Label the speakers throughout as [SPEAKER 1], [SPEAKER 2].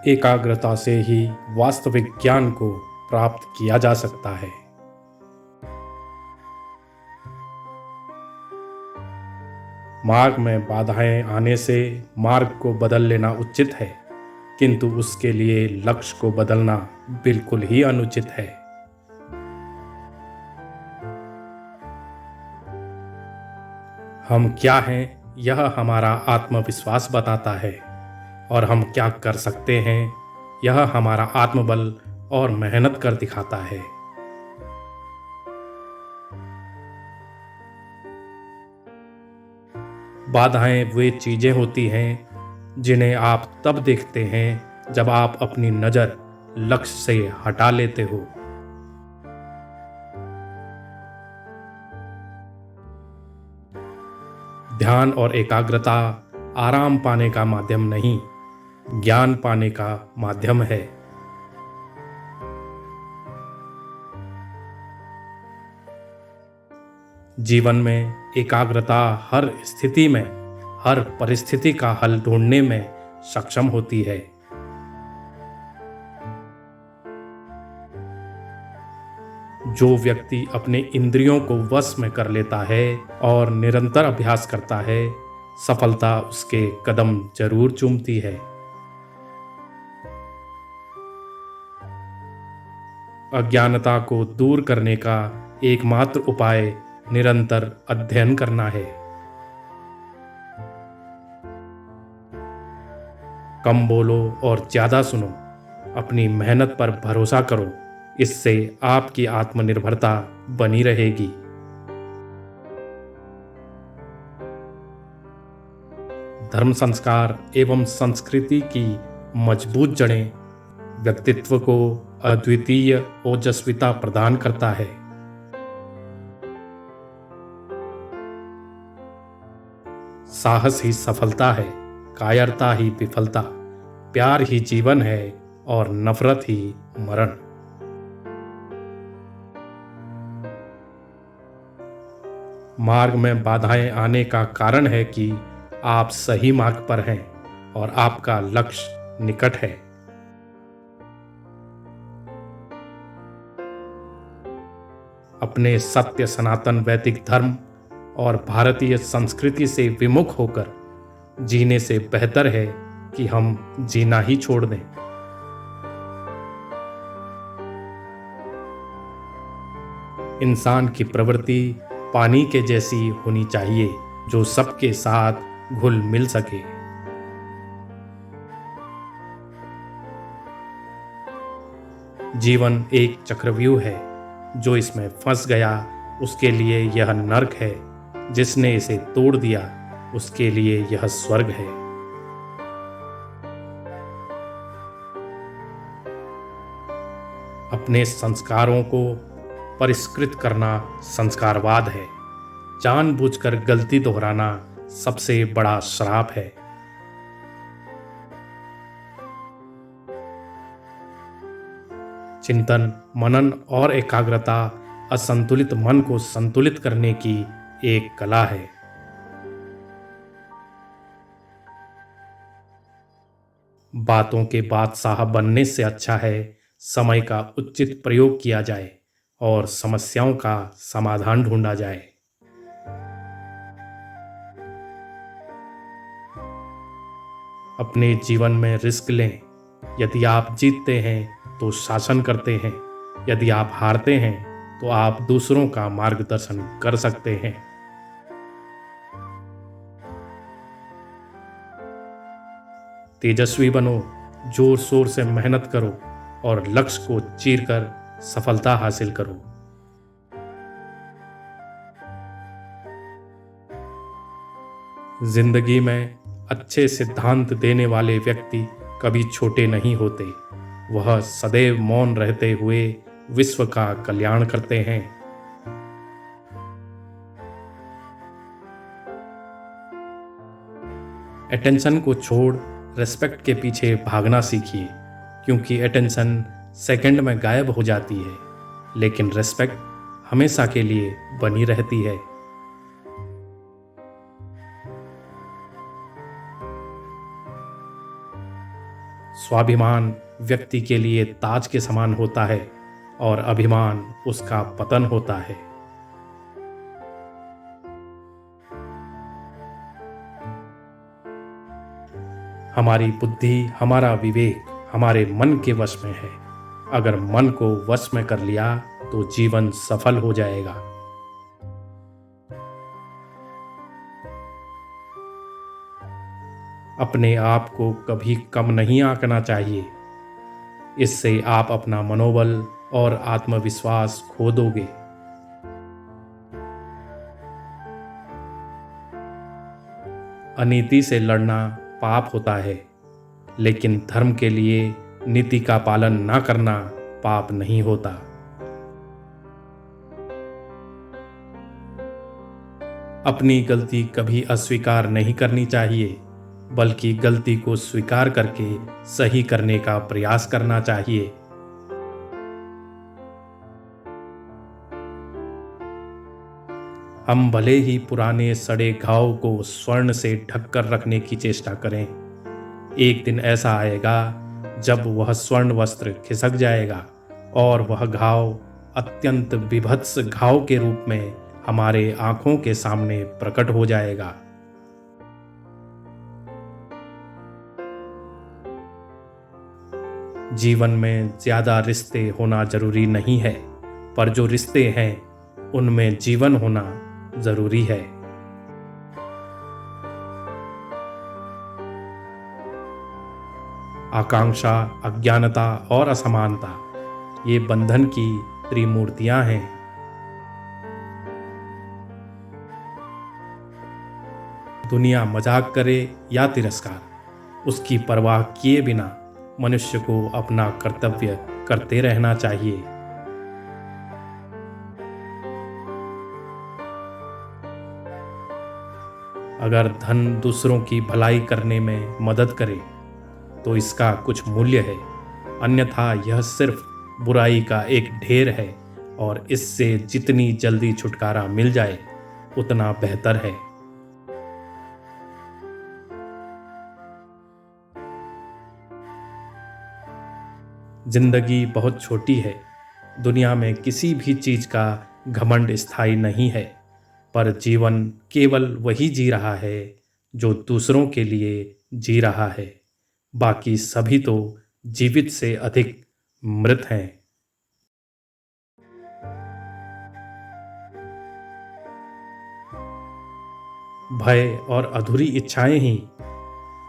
[SPEAKER 1] एकाग्रता से ही वास्तविक ज्ञान को प्राप्त किया जा सकता है। मार्ग में बाधाएं आने से मार्ग को बदल लेना उचित है, किंतु उसके लिए लक्ष्य को बदलना बिल्कुल ही अनुचित है। हम क्या हैं, यह हमारा आत्मविश्वास बताता है, और हम क्या कर सकते हैं, यह हमारा आत्मबल और मेहनत कर दिखाता है। बाधाएं वे चीजें होती हैं जिन्हें आप तब देखते हैं जब आप अपनी नज़र लक्ष्य से हटा लेते हो। ध्यान और एकाग्रता आराम पाने का माध्यम नहीं, ज्ञान पाने का माध्यम है। जीवन में एकाग्रता हर स्थिति में, हर परिस्थिति का हल ढूंढने में सक्षम होती है। जो व्यक्ति अपने इंद्रियों को वश में कर लेता है और निरंतर अभ्यास करता है, सफलता उसके कदम जरूर चूमती है। अज्ञानता को दूर करने का एकमात्र उपाय निरंतर अध्ययन करना है। कम बोलो और ज्यादा सुनो, अपनी मेहनत पर भरोसा करो, इससे आपकी आत्मनिर्भरता बनी रहेगी। धर्म संस्कार एवं संस्कृति की मजबूत जड़ें व्यक्तित्व को अद्वितीय ओजस्विता प्रदान करता है। साहस ही सफलता है, कायरता ही विफलता, प्यार ही जीवन है और नफरत ही मरण। मार्ग में बाधाएं आने का कारण है कि आप सही मार्ग पर हैं और आपका लक्ष्य निकट है। अपने सत्य सनातन वैदिक धर्म और भारतीय संस्कृति से विमुख होकर जीने से बेहतर है कि हम जीना ही छोड़ दें। इंसान की प्रवृत्ति पानी के जैसी होनी चाहिए, जो सबके साथ घुल मिल सके। जीवन एक चक्रव्यूह है, जो इसमें फंस गया उसके लिए यह नर्क है, जिसने इसे तोड़ दिया उसके लिए यह स्वर्ग है। अपने संस्कारों को परिष्कृत करना संस्कारवाद है। जानबूझकर गलती दोहराना सबसे बड़ा श्राप है। चिंतन, मनन और एकाग्रता असंतुलित मन को संतुलित करने की एक कला है। बातों के बादशाह बनने से अच्छा है समय का उचित प्रयोग किया जाए और समस्याओं का समाधान ढूंढा जाए। अपने जीवन में रिस्क लें। यदि आप जीतते हैं तो शासन करते हैं, यदि आप हारते हैं तो आप दूसरों का मार्गदर्शन कर सकते हैं। तेजस्वी बनो, जोर शोर से मेहनत करो और लक्ष्य को चीरकर सफलता हासिल करो। जिंदगी में अच्छे सिद्धांत देने वाले व्यक्ति कभी छोटे नहीं होते। वह सदैव मौन रहते हुए विश्व का कल्याण करते हैं। अटेंशन को छोड़ रेस्पेक्ट के पीछे भागना सीखिए, क्योंकि अटेंशन सेकंड में गायब हो जाती है, लेकिन रेस्पेक्ट हमेशा के लिए बनी रहती है। स्वाभिमान व्यक्ति के लिए ताज के समान होता है और अभिमान उसका पतन होता है। हमारी बुद्धि, हमारा विवेक हमारे मन के वश में है। अगर मन को वश में कर लिया तो जीवन सफल हो जाएगा। अपने आप को कभी कम नहीं आंकना चाहिए। इससे आप अपना मनोबल और आत्मविश्वास खो दोगे। अनीति से लड़ना पाप होता है, लेकिन धर्म के लिए नीति का पालन ना करना पाप नहीं होता। अपनी गलती कभी अस्वीकार नहीं करनी चाहिए, बल्कि गलती को स्वीकार करके सही करने का प्रयास करना चाहिए। हम भले ही पुराने सड़े घाव को स्वर्ण से ढककर रखने की चेष्टा करें, एक दिन ऐसा आएगा जब वह स्वर्ण वस्त्र खिसक जाएगा और वह घाव अत्यंत विभत्स घाव के रूप में हमारे आंखों के सामने प्रकट हो जाएगा। जीवन में ज्यादा रिश्ते होना जरूरी नहीं है, पर जो रिश्ते हैं उनमें जीवन होना जरूरी है। आकांक्षा, अज्ञानता और असमानता ये बंधन की त्रिमूर्तियां हैं। दुनिया मजाक करे या तिरस्कार, उसकी परवाह किए बिना मनुष्य को अपना कर्तव्य करते रहना चाहिए। अगर धन दूसरों की भलाई करने में मदद करे तो इसका कुछ मूल्य है, अन्यथा यह सिर्फ बुराई का एक ढेर है और इससे जितनी जल्दी छुटकारा मिल जाए उतना बेहतर है। जिंदगी बहुत छोटी है। दुनिया में किसी भी चीज का घमंड स्थायी नहीं है, पर जीवन केवल वही जी रहा है जो दूसरों के लिए जी रहा है। बाकी सभी तो जीवित से अधिक मृत हैं। भय और अधूरी इच्छाएं ही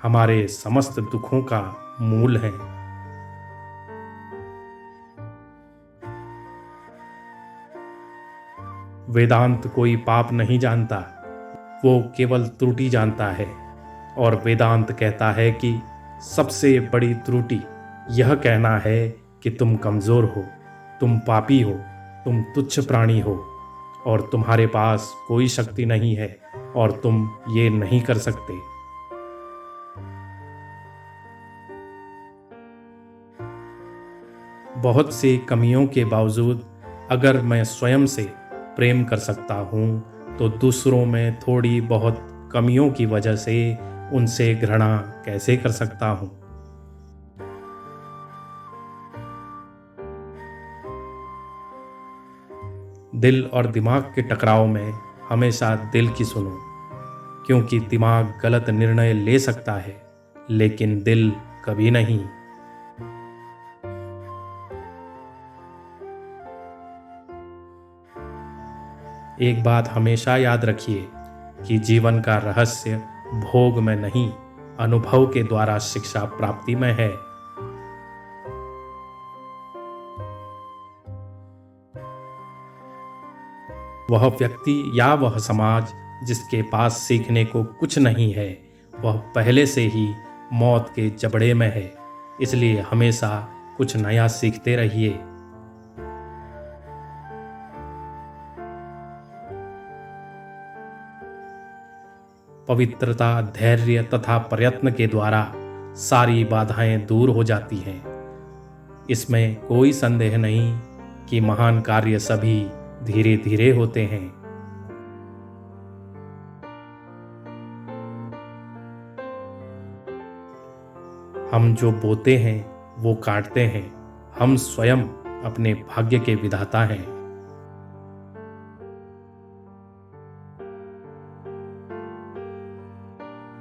[SPEAKER 1] हमारे समस्त दुखों का मूल हैं। वेदांत कोई पाप नहीं जानता, वो केवल त्रुटि जानता है। और वेदांत कहता है कि सबसे बड़ी त्रुटि यह कहना है कि तुम कमज़ोर हो, तुम पापी हो, तुम तुच्छ प्राणी हो और तुम्हारे पास कोई शक्ति नहीं है और तुम ये नहीं कर सकते। बहुत सी कमियों के बावजूद अगर मैं स्वयं से प्रेम कर सकता हूँ तो दूसरों में थोड़ी बहुत कमियों की वजह से उनसे घृणा कैसे कर सकता हूँ। दिल और दिमाग के टकराव में हमेशा दिल की सुनो, क्योंकि दिमाग गलत निर्णय ले सकता है लेकिन दिल कभी नहीं। एक बात हमेशा याद रखिए कि जीवन का रहस्य भोग में नहीं, अनुभव के द्वारा शिक्षा प्राप्ति में है। वह व्यक्ति या वह समाज जिसके पास सीखने को कुछ नहीं है, वह पहले से ही मौत के जबड़े में है। इसलिए हमेशा कुछ नया सीखते रहिए। पवित्रता, धैर्य तथा प्रयत्न के द्वारा सारी बाधाएं दूर हो जाती हैं। इसमें कोई संदेह नहीं कि महान कार्य सभी धीरे धीरे होते हैं। हम जो बोते हैं वो काटते हैं। हम स्वयं अपने भाग्य के विधाता हैं।